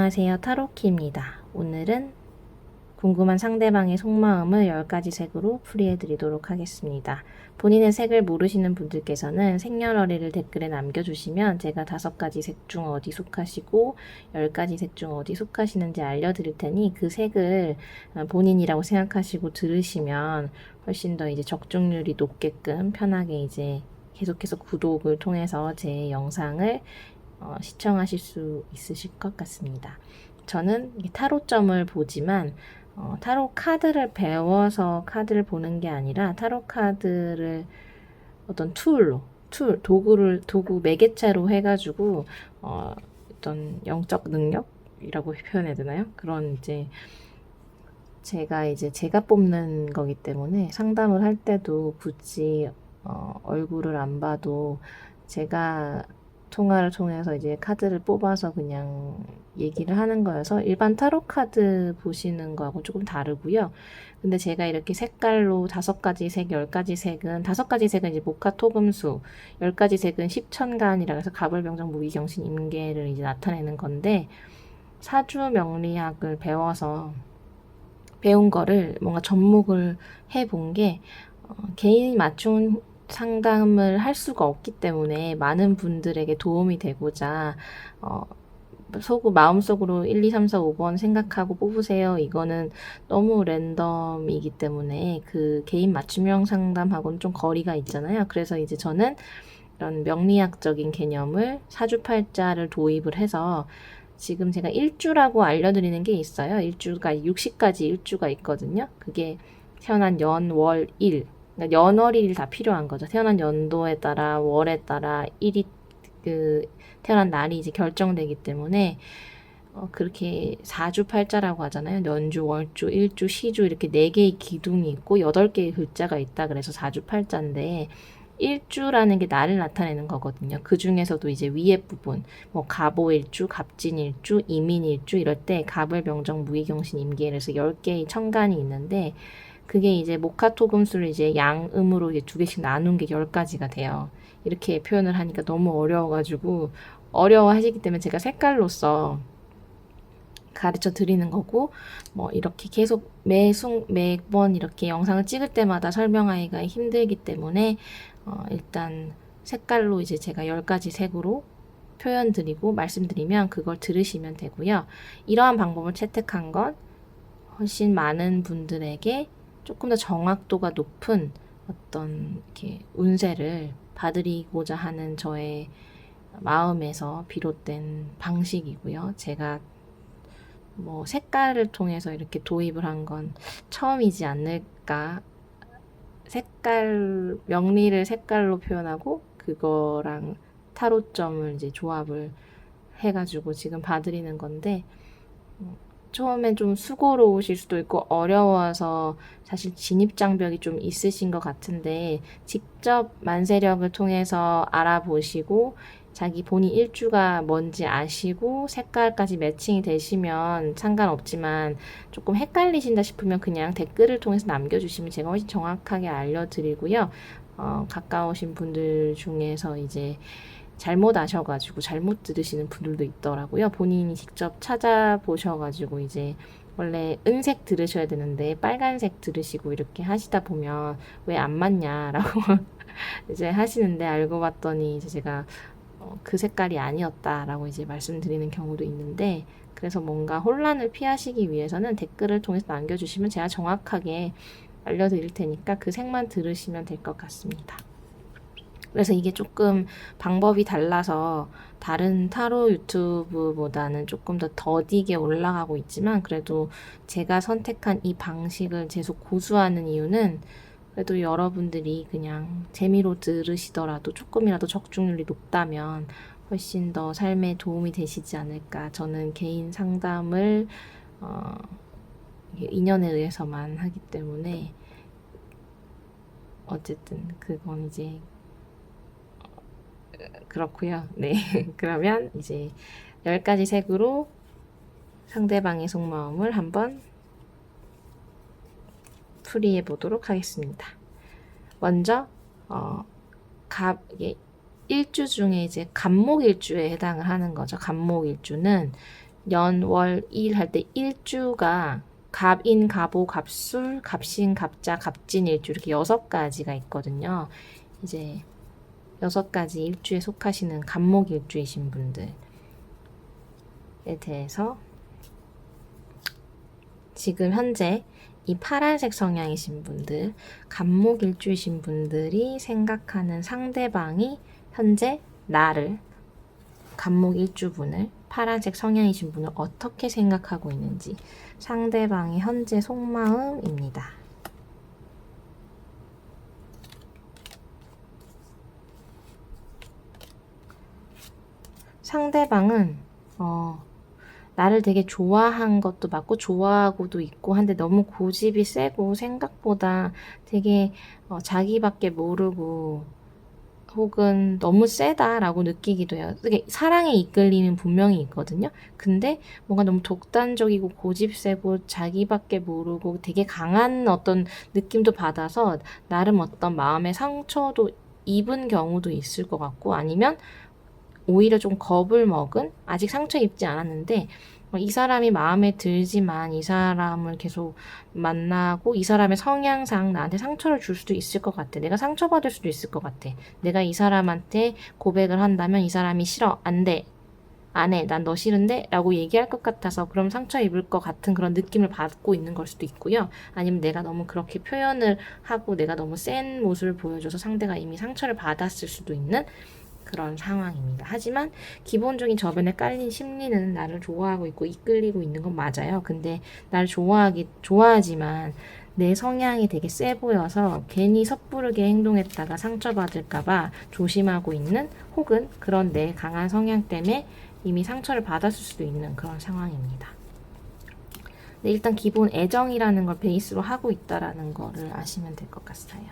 안녕하세요. 타로키입니다. 오늘은 궁금한 상대방의 속마음을 10가지 색으로 풀이해 드리도록 하겠습니다. 본인의 색을 모르시는 분들께서는 생년월일을 댓글에 남겨주시면 제가 5가지 색 중 어디 속하시고 10가지 색 중 어디 속하시는지 알려드릴 테니 그 색을 본인이라고 생각하시고 들으시면 훨씬 더 이제 적중률이 높게끔 편하게 이제 계속해서 구독을 통해서 제 영상을 시청하실 수 있으실 것 같습니다. 저는 타로점을 보지만 타로 카드를 배워서 카드를 보는 게 아니라 타로 카드를 어떤 도구 매개체로 해가지고 어떤 영적 능력이라고 표현해야 되나요? 그런 이제 제가 뽑는 거기 때문에 상담을 할 때도 굳이 얼굴을 안 봐도 제가 통화를 통해서 이제 카드를 뽑아서 그냥 얘기를 하는 거여서 일반 타로 카드 보시는 거하고 조금 다르고요. 근데 제가 이렇게 색깔로 5가지 색, 10가지 색은 5가지 색은 이제 목화토금수, 10가지 색은 십천간이라 해서 갑을병정 무기경신 임계를 이제 나타내는 건데 사주 명리학을 배운 거를 뭔가 접목을 해본 게 개인 맞춤 상담을 할 수가 없기 때문에 많은 분들에게 도움이 되고자 마음속으로 1, 2, 3, 4, 5번 생각하고 뽑으세요. 이거는 너무 랜덤이기 때문에 그 개인 맞춤형 상담하고는 좀 거리가 있잖아요. 그래서 이제 저는 이런 명리학적인 개념을 사주팔자를 도입을 해서 지금 제가 일주라고 알려드리는 게 있어요. 일주가 60가지 일주가 있거든요. 그게 태어난 연, 월, 일. 그러니까 연월일 다 필요한 거죠. 태어난 연도에 따라 월에 따라 태어난 날이 이제 결정되기 때문에 그렇게 사주팔자라고 하잖아요. 연주, 월주, 일주, 시주 이렇게 4개의 기둥이 있고 8개의 글자가 있다 그래서 사주팔자인데 일주라는 게 날을 나타내는 거거든요. 그 중에서도 이제 위에 부분, 뭐 갑오일주, 갑진일주, 이민일주 이럴 때 갑을 병정 무기경신 임계해서 10개의 천간이 있는데 그게 이제 목화토금수를 이제 양음으로 이제 2개씩 나눈 게 10가지가 돼요. 이렇게 표현을 하니까 너무 어려워가지고 어려워하시기 때문에 제가 색깔로서 가르쳐 드리는 거고 뭐 이렇게 계속 매번 이렇게 영상을 찍을 때마다 설명하기가 힘들기 때문에 일단 색깔로 이제 제가 10가지 색으로 표현 드리고 말씀드리면 그걸 들으시면 되고요. 이러한 방법을 채택한 건 훨씬 많은 분들에게 조금 더 정확도가 높은 어떤 이렇게 운세를 봐드리고자 하는 저의 마음에서 비롯된 방식이고요. 제가 뭐 색깔을 통해서 이렇게 도입을 한 건 처음이지 않을까. 명리를 색깔로 표현하고 그거랑 타로점을 이제 조합을 해가지고 지금 봐드리는 건데 처음엔 좀 수고로우실 수도 있고 어려워서 사실 진입장벽이 좀 있으신 것 같은데 직접 만세력을 통해서 알아보시고 자기 본인 일주가 뭔지 아시고 색깔까지 매칭이 되시면 상관없지만 조금 헷갈리신다 싶으면 그냥 댓글을 통해서 남겨주시면 제가 훨씬 정확하게 알려드리고요. 가까우신 분들 중에서 이제 잘못 아셔가지고 잘못 들으시는 분들도 있더라고요. 본인이 직접 찾아보셔가지고 이제 원래 은색 들으셔야 되는데 빨간색 들으시고 이렇게 하시다 보면 왜 안 맞냐라고 이제 하시는데 알고 봤더니 이제 제가 그 색깔이 아니었다라고 이제 말씀드리는 경우도 있는데 그래서 뭔가 혼란을 피하시기 위해서는 댓글을 통해서 남겨주시면 제가 정확하게 알려드릴 테니까 그 색만 들으시면 될 것 같습니다. 그래서 이게 조금 방법이 달라서 다른 타로 유튜브보다는 조금 더 더디게 올라가고 있지만 그래도 제가 선택한 이 방식을 계속 고수하는 이유는 그래도 여러분들이 그냥 재미로 들으시더라도 조금이라도 적중률이 높다면 훨씬 더 삶에 도움이 되시지 않을까. 저는 개인 상담을 인연에 의해서만 하기 때문에 어쨌든 그건 이제 그렇고요. 네. 그러면 이제 10가지 색으로 상대방의 속마음을 한번 풀이해 보도록 하겠습니다. 먼저 일주 중에 이제 갑목일주에 해당을 하는 거죠. 갑목일주는 년, 월, 일 할 때 일주가 갑인, 갑오, 갑술, 갑신, 갑자, 갑진일주 이렇게 6가지가 있거든요. 이제 6가지 일주에 속하시는 갑목일주이신 분들에 대해서 지금 현재 이 파란색 성향이신 분들, 갑목일주이신 분들이 생각하는 상대방이 현재 나를, 갑목일주분을, 파란색 성향이신 분을 어떻게 생각하고 있는지 상대방의 현재 속마음입니다. 상대방은 나를 되게 좋아한 것도 맞고 좋아하고도 있고 한데 너무 고집이 세고 생각보다 되게 자기밖에 모르고 혹은 너무 세다라고 느끼기도 해요. 되게 사랑에 이끌리는 분명히 있거든요. 근데 뭔가 너무 독단적이고 고집 세고 자기밖에 모르고 되게 강한 어떤 느낌도 받아서 나름 어떤 마음의 상처도 입은 경우도 있을 것 같고 아니면 오히려 좀 겁을 먹은 아직 상처 입지 않았는데 이 사람이 마음에 들지만 이 사람을 계속 만나고 이 사람의 성향상 나한테 상처를 줄 수도 있을 것 같아. 내가 상처받을 수도 있을 것 같아. 내가 이 사람한테 고백을 한다면 이 사람이 싫어. 안 돼. 안 해. 난 너 싫은데? 라고 얘기할 것 같아서 그럼 상처 입을 것 같은 그런 느낌을 받고 있는 걸 수도 있고요. 아니면 내가 너무 그렇게 표현을 하고 내가 너무 센 모습을 보여줘서 상대가 이미 상처를 받았을 수도 있는 그런 상황입니다. 하지만 기본적인 저변에 깔린 심리는 나를 좋아하고 있고 이끌리고 있는 건 맞아요. 근데 나를 좋아하지만 내 성향이 되게 세 보여서 괜히 섣부르게 행동했다가 상처받을까봐 조심하고 있는 혹은 그런 내 강한 성향 때문에 이미 상처를 받았을 수도 있는 그런 상황입니다. 네, 일단 기본 애정이라는 걸 베이스로 하고 있다라는 거를 아시면 될 것 같아요.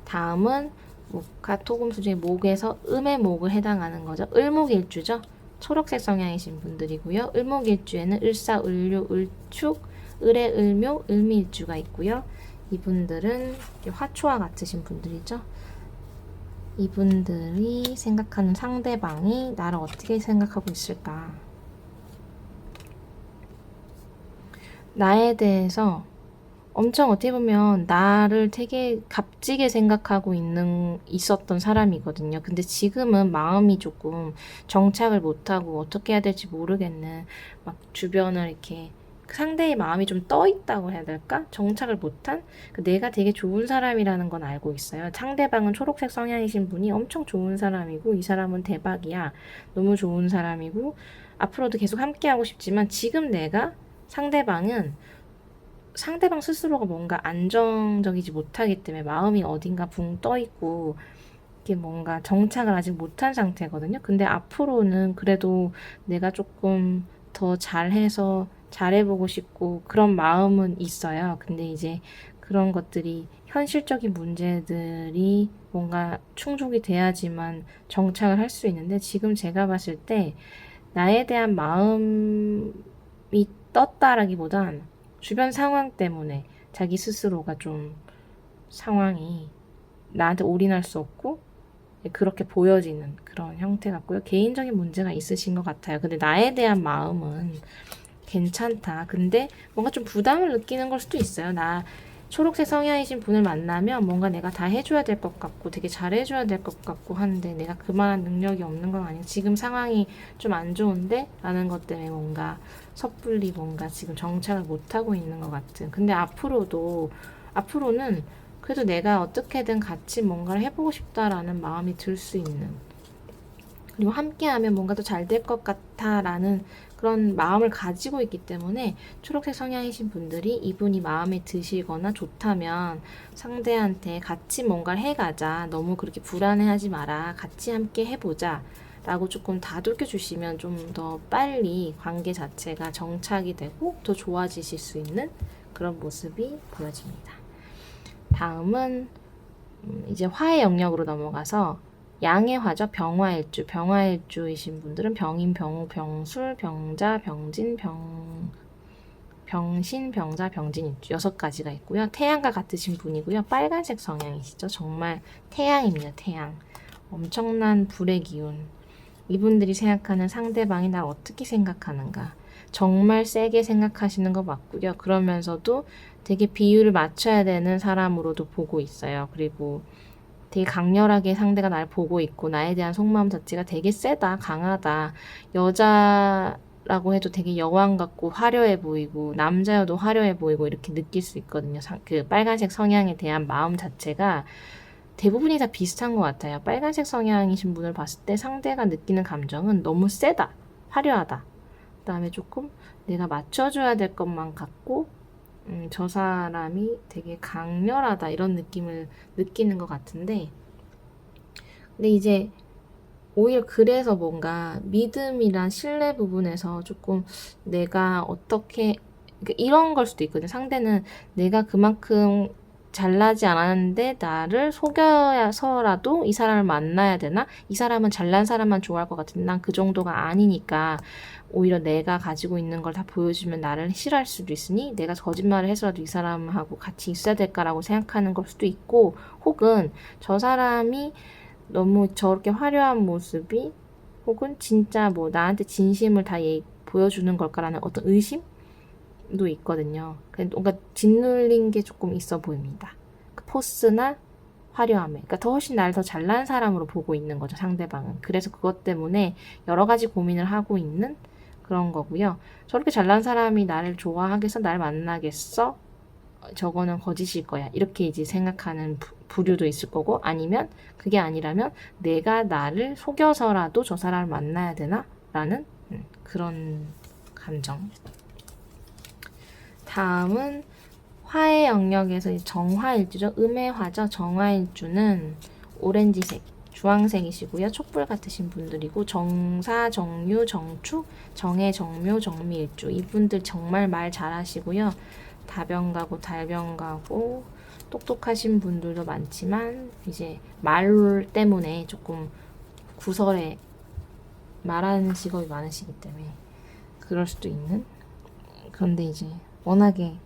다음은 목화 토금수 중에 목에서 음의 목을 해당하는 거죠. 을목일주죠. 초록색 성향이신 분들이고요. 을목일주에는 을사, 을류, 을축, 을의 을묘, 을미일주가 있고요. 이분들은 화초와 같으신 분들이죠. 이분들이 생각하는 상대방이 나를 어떻게 생각하고 있을까? 나에 대해서 엄청 어떻게 보면 나를 되게 값지게 생각하고 있었던 사람이거든요. 근데 지금은 마음이 조금 정착을 못하고 어떻게 해야 될지 모르겠는 막 주변을 이렇게 상대의 마음이 좀 떠 있다고 해야 될까? 정착을 못한? 내가 되게 좋은 사람이라는 건 알고 있어요. 상대방은 초록색 성향이신 분이 엄청 좋은 사람이고 이 사람은 대박이야. 너무 좋은 사람이고 앞으로도 계속 함께하고 싶지만 지금 내가 상대방 스스로가 뭔가 안정적이지 못하기 때문에 마음이 어딘가 붕 떠 있고 이게 뭔가 정착을 아직 못한 상태거든요. 근데 앞으로는 그래도 내가 조금 더 잘해서 잘해보고 싶고 그런 마음은 있어요. 근데 이제 그런 것들이 현실적인 문제들이 뭔가 충족이 돼야지만 정착을 할 수 있는데 지금 제가 봤을 때 나에 대한 마음이 떴다라기보단 주변 상황 때문에 자기 스스로가 좀 상황이 나한테 올인할 수 없고 그렇게 보여지는 그런 형태 같고요. 개인적인 문제가 있으신 것 같아요. 근데 나에 대한 마음은 괜찮다. 근데 뭔가 좀 부담을 느끼는 걸 수도 있어요. 나 초록색 성향이신 분을 만나면 뭔가 내가 다 해줘야 될 것 같고 되게 잘해줘야 될 것 같고 하는데 내가 그만한 능력이 없는 건 아니고 지금 상황이 좀 안 좋은데 라는 것 때문에 뭔가 섣불리 뭔가 지금 정착을 못하고 있는 것 같은. 근데 앞으로는 그래도 내가 어떻게든 같이 뭔가를 해보고 싶다라는 마음이 들 수 있는 그리고 함께하면 뭔가 더 잘 될 것 같아라는 그런 마음을 가지고 있기 때문에 초록색 성향이신 분들이 이분이 마음에 드시거나 좋다면 상대한테 같이 뭔가를 해가자. 너무 그렇게 불안해하지 마라. 같이 함께 해보자. 라고 조금 다독여 주시면 좀 더 빨리 관계 자체가 정착이 되고 더 좋아지실 수 있는 그런 모습이 보여집니다. 다음은 이제 화의 영역으로 넘어가서 양의 화죠. 병화일주이신 분들은 병인, 병우, 병술, 병자, 병진, 병신, 병자, 병진일주 6가지가 있고요. 태양과 같으신 분이고요. 빨간색 성향이시죠. 정말 태양입니다. 태양. 엄청난 불의 기운. 이분들이 생각하는 상대방이 날 어떻게 생각하는가. 정말 세게 생각하시는 거 맞고요. 그러면서도 되게 비율을 맞춰야 되는 사람으로도 보고 있어요. 그리고 되게 강렬하게 상대가 날 보고 있고 나에 대한 속마음 자체가 되게 세다, 강하다. 여자라고 해도 되게 여왕 같고 화려해 보이고 남자여도 화려해 보이고 이렇게 느낄 수 있거든요. 그 빨간색 성향에 대한 마음 자체가 대부분이 다 비슷한 것 같아요. 빨간색 성향이신 분을 봤을 때 상대가 느끼는 감정은 너무 세다, 화려하다. 그다음에 조금 내가 맞춰줘야 될 것만 같고 저 사람이 되게 강렬하다 이런 느낌을 느끼는 것 같은데 근데 이제 오히려 그래서 뭔가 믿음이란 신뢰 부분에서 조금 내가 어떻게 그러니까 이런 걸 수도 있거든요. 상대는 내가 그만큼 잘나지 않았는데 나를 속여서라도 이 사람을 만나야 되나? 이 사람은 잘난 사람만 좋아할 것 같은데 난 그 정도가 아니니까 오히려 내가 가지고 있는 걸 다 보여주면 나를 싫어할 수도 있으니 내가 거짓말을 해서라도 이 사람하고 같이 있어야 될까라고 생각하는 걸 수도 있고 혹은 저 사람이 너무 저렇게 화려한 모습이 혹은 진짜 뭐 나한테 진심을 다 보여주는 걸까라는 어떤 의심도 있거든요. 뭔가 짓눌린 게 조금 있어 보입니다. 그 포스나 화려함에. 그러니까 더 훨씬 나를 더 잘난 사람으로 보고 있는 거죠, 상대방은. 그래서 그것 때문에 여러 가지 고민을 하고 있는 그런 거고요. 저렇게 잘난 사람이 나를 좋아하겠어? 날 만나겠어? 저거는 거짓일 거야. 이렇게 이제 생각하는 부류도 있을 거고 아니면 그게 아니라면 내가 나를 속여서라도 저 사람을 만나야 되나? 라는 그런 감정. 다음은 화의 영역에서 정화일주죠. 음의 화죠. 정화일주는 오렌지색, 주황색이시고요. 촛불 같으신 분들이고 정사, 정유, 정축, 정해, 정묘, 정미일주. 이분들 정말 말 잘하시고요. 다변가고 달변가고 똑똑하신 분들도 많지만 이제 말 때문에 조금 구설에 말하는 직업이 많으시기 때문에 그럴 수도 있는 그런데 이제 워낙에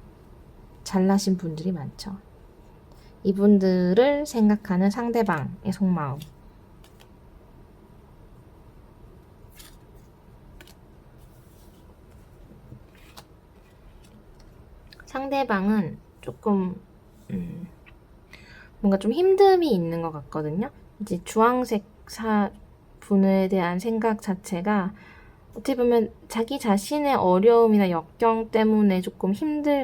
잘나신 분들이 많죠. 이분들을 생각하는 상대방의 속마음. 상대방은 조금 뭔가 좀 힘듦이 있는 것 같거든요. 이제 주황색 분에 대한 생각 자체가 어떻게 보면 자기 자신의 어려움이나 역경 때문에 조금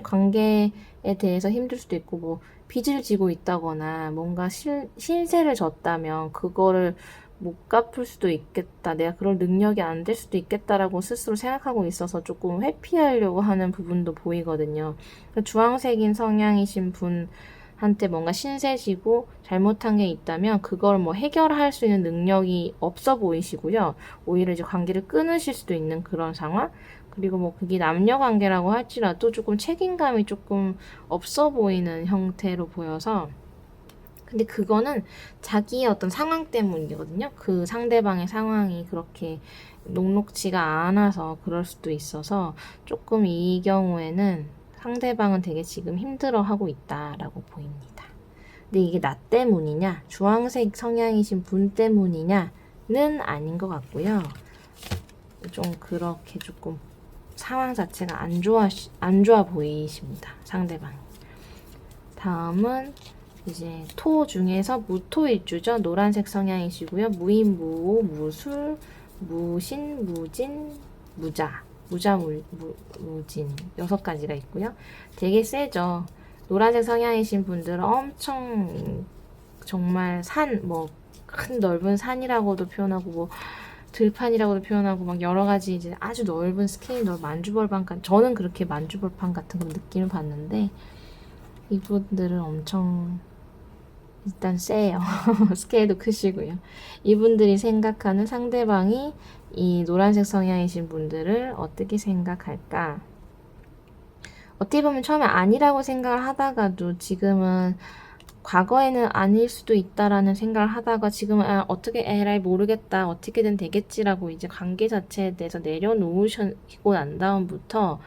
관계에 대해서 힘들 수도 있고, 뭐, 빚을 지고 있다거나, 뭔가 신세를 졌다면, 그거를 못 갚을 수도 있겠다. 내가 그럴 능력이 안 될 수도 있겠다라고 스스로 생각하고 있어서 조금 회피하려고 하는 부분도 보이거든요. 주황색인 성향이신 분한테 뭔가 신세지고 잘못한 게 있다면 그걸 뭐 해결할 수 있는 능력이 없어 보이시고요. 오히려 이제 관계를 끊으실 수도 있는 그런 상황. 그리고 뭐 그게 남녀 관계라고 할지라도 조금 책임감이 조금 없어 보이는 형태로 보여서 근데 그거는 자기의 어떤 상황 때문이거든요. 그 상대방의 상황이 그렇게 녹록지가 않아서 그럴 수도 있어서 조금 이 경우에는 상대방은 되게 지금 힘들어하고 있다라고 보입니다. 근데 이게 나 때문이냐, 주황색 성향이신 분 때문이냐는 아닌 것 같고요. 좀 그렇게 조금 상황 자체가 안 좋아 보이십니다. 상대방이. 다음은 이제 토 중에서 무토일주죠. 노란색 성향이시고요. 무인, 무오, 무술, 무신, 무진, 무자. 무진 6가지가 있고요. 되게 세죠. 노란색 성향이신 분들은 엄청 정말 큰 넓은 산이라고도 표현하고 뭐 들판이라고도 표현하고 막 여러 가지 이제 아주 넓은 스케일 만주벌판 저는 그렇게 만주벌판 같은 거 느낌을 받는데 이분들은 엄청 일단 세요. 스케일도 크시고요. 이분들이 생각하는 상대방이 이 노란색 성향이신 분들을 어떻게 생각할까? 어떻게 보면 처음에 아니라고 생각을 하다가도 지금은 과거에는 아닐 수도 있다라는 생각을 하다가 지금은 어떻게 에라이 모르겠다 어떻게든 되겠지라고 이제 관계 자체에 대해서 내려놓으시고 난 다음부터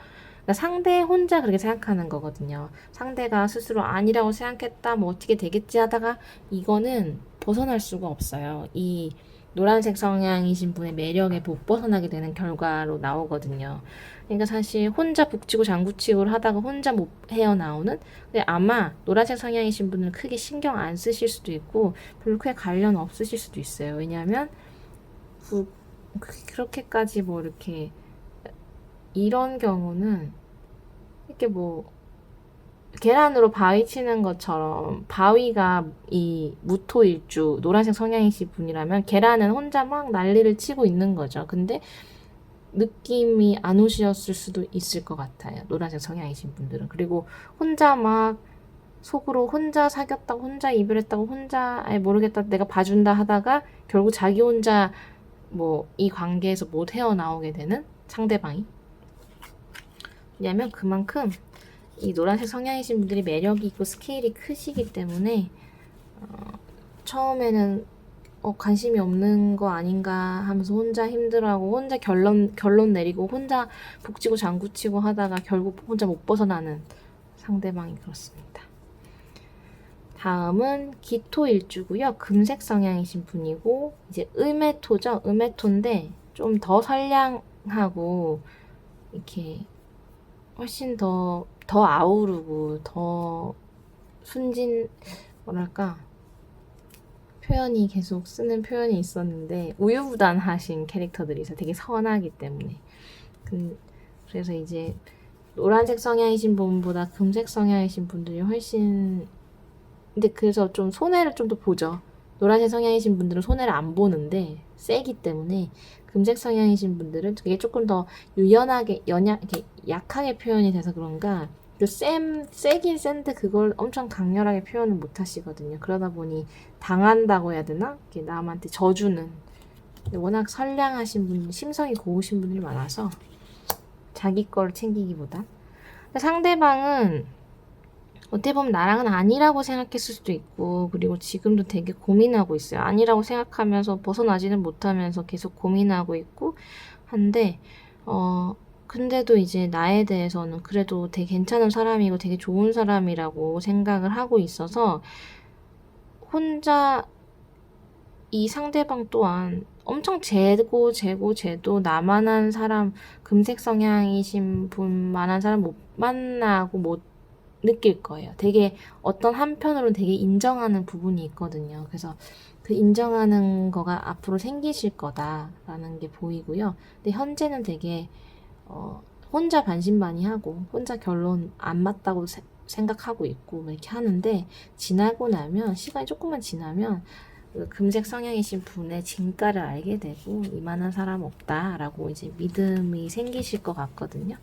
그러니까 상대 혼자 그렇게 생각하는 거거든요. 상대가 스스로 아니라고 생각했다 뭐 어떻게 되겠지 하다가 이거는 벗어날 수가 없어요. 이 노란색 성향이신 분의 매력에 못 벗어나게 되는 결과로 나오거든요. 그러니까 사실 혼자 북치고 장구치고를 하다가 혼자 못 헤어나오는, 근데 아마 노란색 성향이신 분은 크게 신경 안 쓰실 수도 있고 별로 크게 관련 없으실 수도 있어요. 왜냐하면 그렇게까지 뭐 이렇게 이런 경우는 이렇게 뭐 계란으로 바위 치는 것처럼, 바위가 이 무토일주 노란색 성향이신 분이라면 계란은 혼자 막 난리를 치고 있는 거죠. 근데 느낌이 안 오셨을 수도 있을 것 같아요. 노란색 성향이신 분들은. 그리고 혼자 막 속으로 혼자 사귀었다고, 혼자 이별했다고, 혼자 아예 모르겠다 내가 봐준다 하다가 결국 자기 혼자 뭐 이 관계에서 못 헤어나오게 되는, 상대방이. 왜냐면 그만큼 이 노란색 성향이신 분들이 매력이 있고 스케일이 크시기 때문에 처음에는 관심이 없는 거 아닌가 하면서 혼자 힘들어하고 혼자 결론 내리고 혼자 북치고 장구치고 하다가 결국 혼자 못 벗어나는 상대방이 그렇습니다. 다음은 기토일주고요. 금색 성향이신 분이고 이제 음해토죠. 음해토인데 좀 더 선량하고 이렇게 훨씬 더 아우르고 더 순진, 뭐랄까, 표현이 계속 쓰는 표현이 있었는데 우유부단하신 캐릭터들이서 되게 선하기 때문에. 그래서 이제 노란색 성향이신 분보다 금색 성향이신 분들이 훨씬, 근데 그래서 좀 손해를 좀 더 보죠. 노란색 성향이신 분들은 손해를 안 보는데 세기 때문에, 금색 성향이신 분들은 그게 조금 더 유연하게 이렇게 약하게 표현이 돼서 그런가 세긴 센데 그걸 엄청 강렬하게 표현을 못 하시거든요. 그러다 보니 당한다고 해야 되나? 이렇게 남한테 져주는, 워낙 선량하신 분, 심성이 고우신 분들이 많아서 자기 걸 챙기기보다. 상대방은 어떻게 보면 나랑은 아니라고 생각했을 수도 있고, 그리고 지금도 되게 고민하고 있어요. 아니라고 생각하면서 벗어나지는 못하면서 계속 고민하고 있고 한데, 근데도 이제 나에 대해서는 그래도 되게 괜찮은 사람이고 되게 좋은 사람이라고 생각을 하고 있어서, 혼자 이 상대방 또한 엄청 재도 나만한 사람, 금색 성향이신 분만한 사람 못 만나고 못 느낄 거예요. 되게 어떤 한편으로는 되게 인정하는 부분이 있거든요. 그래서 그 인정하는 거가 앞으로 생기실 거다라는 게 보이고요. 근데 현재는 되게 혼자 반신반의하고 혼자 결론 안 맞다고 생각하고 있고 뭐 이렇게 하는데, 지나고 나면, 시간이 조금만 지나면 그 금색 성향이신 분의 진가를 알게 되고 이만한 사람 없다라고 이제 믿음이 생기실 것 같거든요.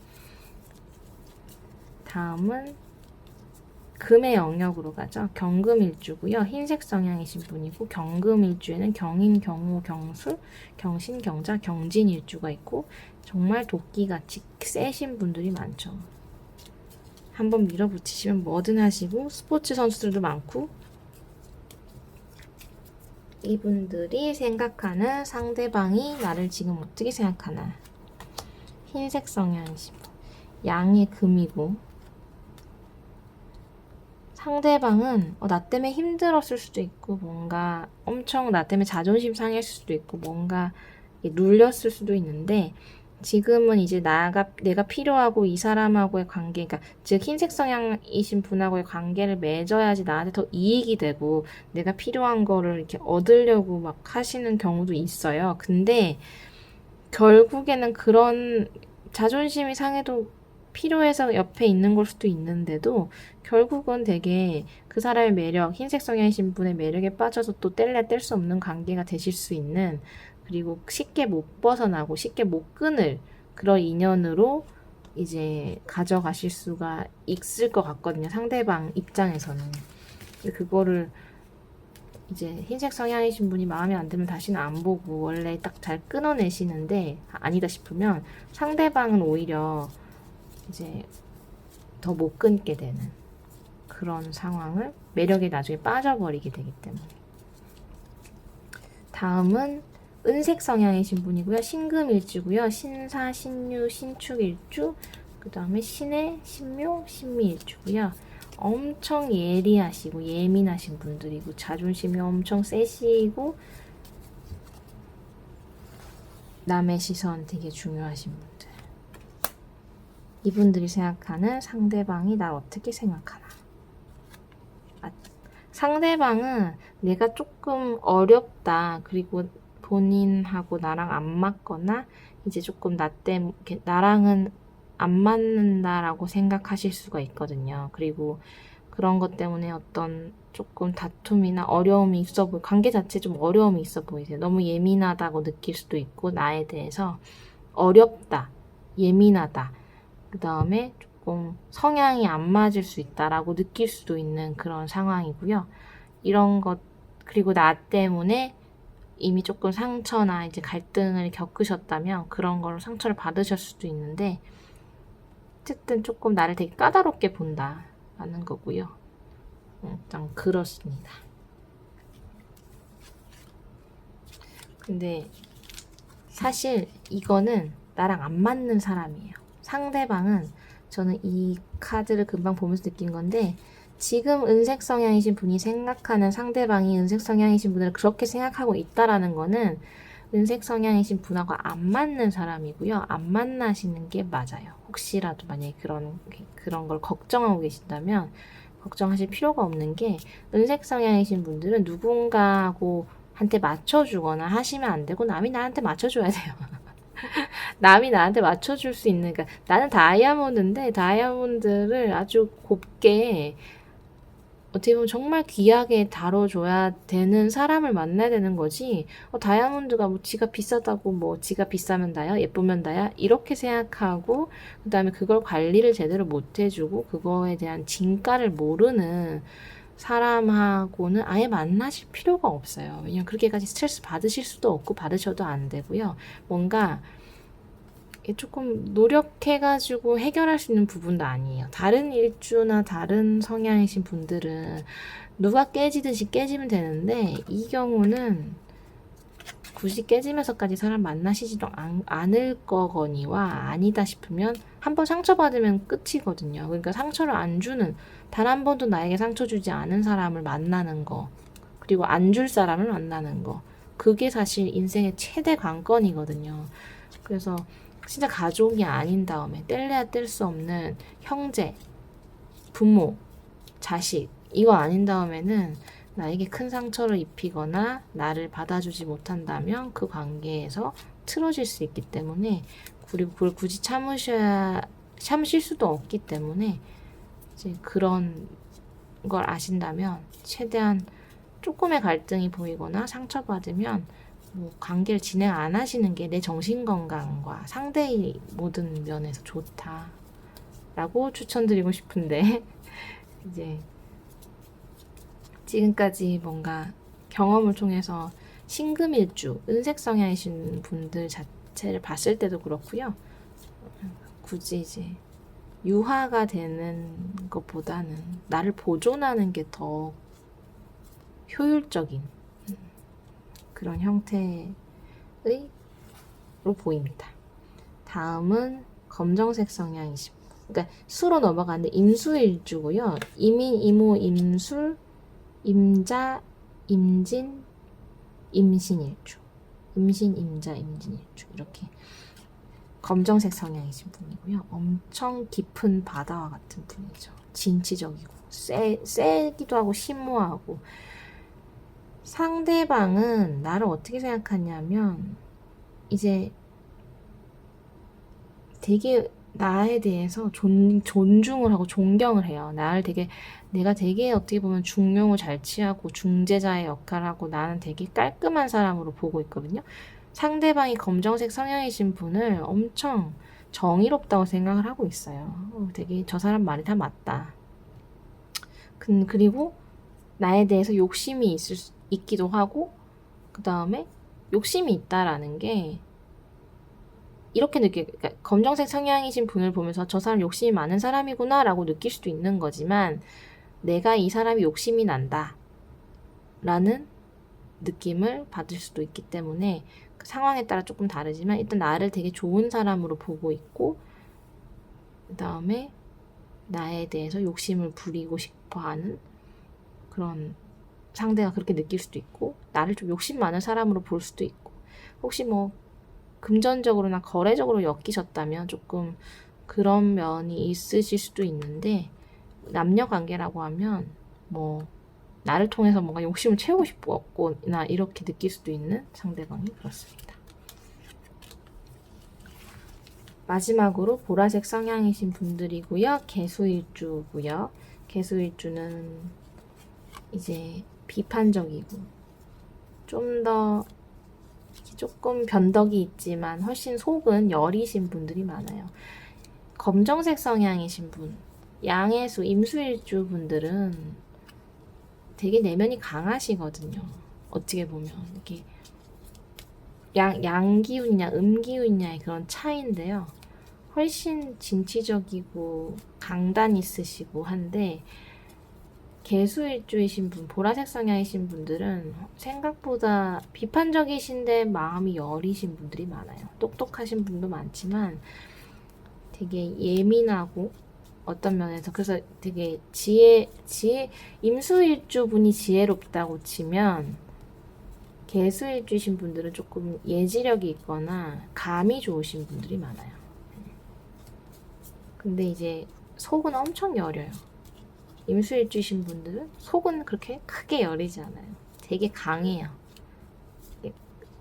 다음은 금의 영역으로 가죠. 경금일주고요. 흰색 성향이신 분이고, 경금일주에는 경인, 경호, 경술, 경신, 경자, 경진일주가 있고 정말 도끼같이 세신 분들이 많죠. 한번 밀어붙이시면 뭐든 하시고, 스포츠 선수들도 많고, 이분들이 생각하는 상대방이 나를 지금 어떻게 생각하나. 흰색 성향이신 분, 양의 금이고, 상대방은 나 때문에 힘들었을 수도 있고, 뭔가 엄청 나 때문에 자존심 상했을 수도 있고, 뭔가 눌렸을 수도 있는데, 지금은 이제 내가 필요하고 이 사람하고의 관계, 그러니까 즉 흰색 성향이신 분하고의 관계를 맺어야지 나한테 더 이익이 되고 내가 필요한 거를 이렇게 얻으려고 막 하시는 경우도 있어요. 근데 결국에는 그런 자존심이 상해도 필요해서 옆에 있는 걸 수도 있는데도, 결국은 되게 그 사람의 매력, 흰색 성향이신 분의 매력에 빠져서 또 뗄래야 뗄 수 없는 관계가 되실 수 있는, 그리고 쉽게 못 벗어나고 쉽게 못 끊을 그런 인연으로 이제 가져가실 수가 있을 것 같거든요. 상대방 입장에서는. 근데 그거를 이제 흰색 성향이신 분이 마음에 안 들면 다시는 안 보고 원래 딱 잘 끊어내시는데, 아니다 싶으면 상대방은 오히려 이제 더 못 끊게 되는 그런 상황을, 매력에 나중에 빠져버리게 되기 때문에. 다음은 은색 성향이신 분이고요. 신금일주고요. 신사, 신유, 신축일주, 그 다음에 신해, 신묘, 신미일주고요. 엄청 예리하시고 예민하신 분들이고 자존심이 엄청 세시고 남의 시선 되게 중요하신 분들. 이분들이 생각하는 상대방이 날 어떻게 생각하나. 상대방은 내가 조금 어렵다, 그리고 본인하고 나랑 안 맞거나 이제 조금 나 때문에 나랑은 안 맞는다라고 생각하실 수가 있거든요. 그리고 그런 것 때문에 어떤 조금 다툼이나 어려움이 있어 보이, 관계 자체에 좀 어려움이 있어 보이세요. 너무 예민하다고 느낄 수도 있고, 나에 대해서 어렵다, 예민하다, 그 다음에 조금 성향이 안 맞을 수 있다라고 느낄 수도 있는 그런 상황이고요. 이런 것, 그리고 나 때문에 이미 조금 상처나 이제 갈등을 겪으셨다면 그런 걸로 상처를 받으실 수도 있는데, 어쨌든 조금 나를 되게 까다롭게 본다라는 거고요. 일단 그렇습니다. 근데 사실 이거는 나랑 안 맞는 사람이에요. 상대방은, 저는 이 카드를 금방 보면서 느낀 건데, 지금 은색 성향이신 분이 생각하는 상대방이 은색 성향이신 분을 그렇게 생각하고 있다라는 거는 은색 성향이신 분하고 안 맞는 사람이고요. 안 만나시는 게 맞아요. 혹시라도 만약에 그런 걸 걱정하고 계신다면 걱정하실 필요가 없는 게, 은색 성향이신 분들은 누군가하고 한테 맞춰주거나 하시면 안 되고, 남이 나한테 맞춰줘야 돼요. 남이 나한테 맞춰줄 수 있는, 그러니까 나는 다이아몬드인데 다이아몬드를 아주 곱게, 어떻게 보면 정말 귀하게 다뤄줘야 되는 사람을 만나야 되는 거지, 다이아몬드가 뭐 지가 비싸다고, 뭐 지가 비싸면 다야, 예쁘면 다야, 이렇게 생각하고 그 다음에 그걸 관리를 제대로 못 해주고 그거에 대한 진가를 모르는 사람하고는 아예 만나실 필요가 없어요. 왜냐면 그렇게까지 스트레스 받으실 수도 없고 받으셔도 안 되고요. 뭔가 조금 노력해가지고 해결할 수 있는 부분도 아니에요. 다른 일주나 다른 성향이신 분들은 누가 깨지듯이 깨지면 되는데, 이 경우는 굳이 깨지면서까지 사람 만나시지도 않을 거거니와, 아니다 싶으면 한번 상처받으면 끝이거든요. 그러니까 상처를 안 주는, 단 한 번도 나에게 상처 주지 않은 사람을 만나는 거, 그리고 안 줄 사람을 만나는 거, 그게 사실 인생의 최대 관건이거든요. 그래서 진짜 가족이 아닌 다음에 뗄래야 뗄 수 없는 형제, 부모, 자식, 이거 아닌 다음에는 나에게 큰 상처를 입히거나 나를 받아주지 못한다면 그 관계에서 틀어질 수 있기 때문에, 그리고 그걸 굳이 참으실 수도 없기 때문에, 이제 그런 걸 아신다면 최대한 조금의 갈등이 보이거나 상처받으면 뭐 관계를 진행 안 하시는 게 내 정신 건강과 상대의 모든 면에서 좋다라고 추천드리고 싶은데, 이제 지금까지 뭔가 경험을 통해서 신금일주, 은색 성향이신 분들 자체를 봤을 때도 그렇고요. 굳이 이제 유화가 되는 것보다는 나를 보존하는 게 더 효율적인 그런 형태로 보입니다. 다음은 검정색 성향이신 분. 그러니까 수로 넘어가는데 임수일주고요. 임인, 이모, 임술, 임자, 임진, 임신일주. 임신, 임자, 임진일주. 이렇게 검정색 성향이신 분이고요. 엄청 깊은 바다와 같은 분이죠. 진취적이고 세기도 하고 심오하고. 상대방은 나를 어떻게 생각하냐면, 이제 되게 나에 대해서 존중을 하고 존경을 해요. 내가 되게 어떻게 보면 중용을 잘 취하고 중재자의 역할을 하고 나는 되게 깔끔한 사람으로 보고 있거든요. 상대방이 검정색 성향이신 분을 엄청 정의롭다고 생각을 하고 있어요. 되게 저 사람 말이 다 맞다. 그리고 나에 대해서 욕심이 있기도 하고, 그 다음에 욕심이 있다라는 게 이렇게 그러니까 검정색 성향이신 분을 보면서 저 사람 욕심이 많은 사람이구나 라고 느낄 수도 있는 거지만, 내가 이 사람이 욕심이 난다 라는 느낌을 받을 수도 있기 때문에 그 상황에 따라 조금 다르지만, 일단 나를 되게 좋은 사람으로 보고 있고, 그 다음에 나에 대해서 욕심을 부리고 싶어 하는 그런, 상대가 그렇게 느낄 수도 있고, 나를 좀 욕심 많은 사람으로 볼 수도 있고, 혹시 뭐 금전적으로나 거래적으로 엮이셨다면 조금 그런 면이 있으실 수도 있는데, 남녀 관계라고 하면 뭐 나를 통해서 뭔가 욕심을 채우고 싶었거나 이렇게 느낄 수도 있는 상대방이 그렇습니다. 마지막으로 보라색 성향이신 분들이고요. 개수일주고요. 개수일주는 이제 비판적이고 좀 더 조금 변덕이 있지만 훨씬 속은 여리신 분들이 많아요. 검정색 성향이신 분, 양해수, 임수일주 분들은 되게 내면이 강하시거든요. 어떻게 보면 이게 양기운이냐 음기운이냐의 그런 차이인데요. 훨씬 진취적이고 강단 있으시고 한데, 개수일주이신 분, 보라색 성향이신 분들은 생각보다 비판적이신데 마음이 여리신 분들이 많아요. 똑똑하신 분도 많지만 되게 예민하고 어떤 면에서, 그래서 되게 임수일주 분이 지혜롭다고 치면 개수일주이신 분들은 조금 예지력이 있거나 감이 좋으신 분들이 많아요. 근데 이제 속은 엄청 여려요. 임수일주이신 분들은 속은 그렇게 크게 여리지 않아요. 되게 강해요.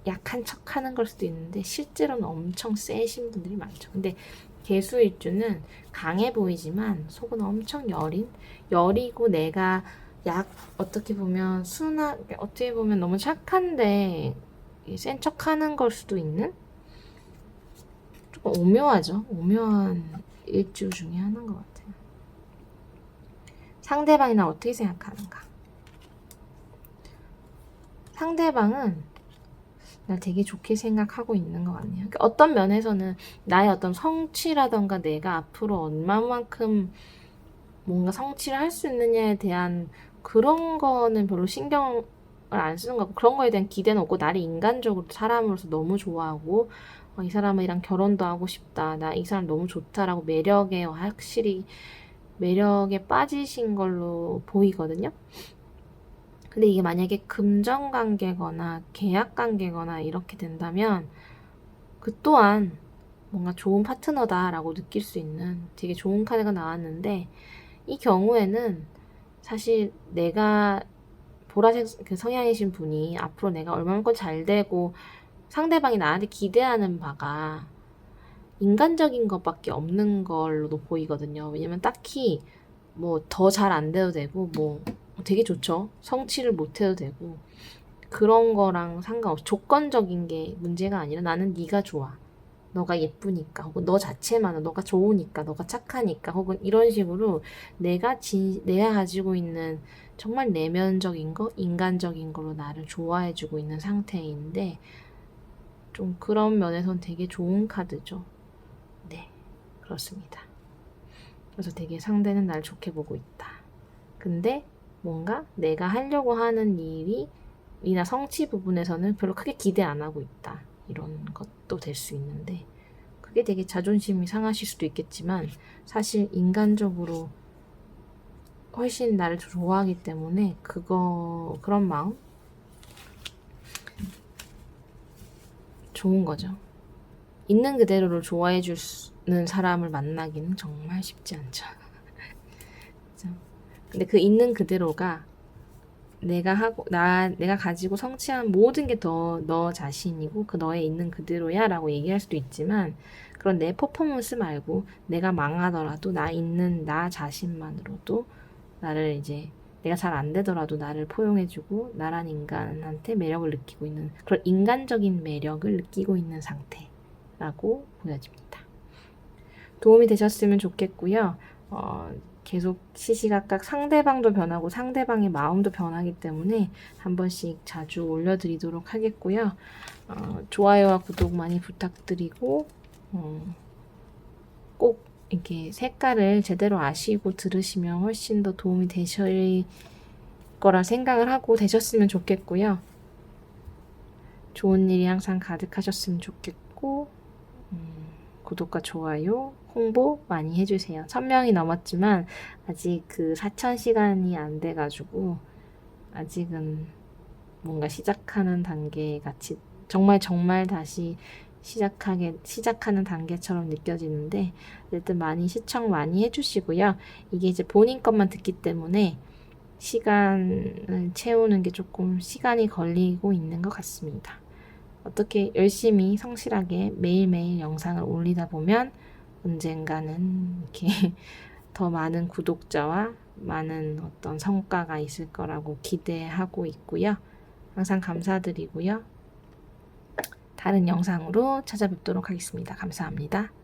약한 척 하는 걸 수도 있는데 실제로는 엄청 세신 분들이 많죠. 근데 개수일주는 강해 보이지만 속은 엄청 여리고 내가 어떻게 보면 어떻게 보면 너무 착한데 센 척 하는 걸 수도 있는, 조금 오묘하죠. 오묘한 일주 중에 하나인 것 같아요. 상대방이 나 어떻게 생각하는가? 상대방은 날 되게 좋게 생각하고 있는 것 같네요. 그러니까 어떤 면에서는 나의 어떤 성취라던가 내가 앞으로 얼마만큼 뭔가 성취를 할 수 있느냐에 대한 그런 거는 별로 신경을 안 쓰는 것 같고, 그런 거에 대한 기대는 없고, 나를 인간적으로 사람으로서 너무 좋아하고, 이 사람이랑 결혼도 하고 싶다, 나 이 사람 너무 좋다라고 확실히 매력에 빠지신 걸로 보이거든요. 근데 이게 만약에 금전 관계거나 계약 관계거나 이렇게 된다면 그 또한 뭔가 좋은 파트너다라고 느낄 수 있는 되게 좋은 카드가 나왔는데, 이 경우에는 사실 내가 보라색 그 성향이신 분이 앞으로 내가 얼마만큼 잘 되고 상대방이 나한테 기대하는 바가 인간적인 것밖에 없는 걸로도 보이거든요. 왜냐면 딱히 뭐 더 잘 안 돼도 되고 뭐 되게 좋죠. 성취를 못 해도 되고 그런 거랑 상관없이 조건적인 게 문제가 아니라 나는 네가 좋아. 너가 예쁘니까, 혹은 너 자체만, 너가 좋으니까, 너가 착하니까, 혹은 이런 식으로 내가 가지고 있는 정말 내면적인 거, 인간적인 거로 나를 좋아해주고 있는 상태인데, 좀 그런 면에선 되게 좋은 카드죠. 네, 그렇습니다. 그래서 되게 상대는 날 좋게 보고 있다. 근데 뭔가 내가 하려고 하는 일이나 성취 부분에서는 별로 크게 기대 안 하고 있다. 이런 것도 될 수 있는데, 그게 되게 자존심이 상하실 수도 있겠지만 사실 인간적으로 훨씬 나를 좋아하기 때문에 그런 마음 좋은 거죠. 있는 그대로를 좋아해 주는 사람을 만나기는 정말 쉽지 않죠. 근데 그 있는 그대로가 내가 가지고 성취한 모든 게 더 너 자신이고 그 너의 있는 그대로야 라고 얘기할 수도 있지만, 그런 내 퍼포먼스 말고 내가 망하더라도 나 자신만으로도 나를 이제 내가 잘 안 되더라도 나를 포용해주고 나란 인간한테 매력을 느끼고 있는, 그런 인간적인 매력을 느끼고 있는 상태라고 보여집니다. 도움이 되셨으면 좋겠고요. 계속 시시각각 상대방도 변하고 상대방의 마음도 변하기 때문에 한 번씩 자주 올려드리도록 하겠고요. 좋아요와 구독 많이 부탁드리고, 꼭 이렇게 색깔을 제대로 아시고 들으시면 훨씬 더 도움이 되실 거라 생각을 하고 되셨으면 좋겠고요. 좋은 일이 항상 가득하셨으면 좋겠고, 구독과 좋아요, 홍보 많이 해주세요. 1000명이 넘었지만 아직 그 4000시간이 안 돼가지고 아직은 뭔가 시작하는 단계 같이 정말 다시 시작하는 단계처럼 느껴지는데, 어쨌든 많이 시청 많이 해주시고요. 이게 이제 본인 것만 듣기 때문에 시간을 채우는 게 조금 시간이 걸리고 있는 것 같습니다. 어떻게 열심히 성실하게 매일매일 영상을 올리다 보면 언젠가는 이렇게 더 많은 구독자와 많은 어떤 성과가 있을 거라고 기대하고 있고요. 항상 감사드리고요. 다른 영상으로 찾아뵙도록 하겠습니다. 감사합니다.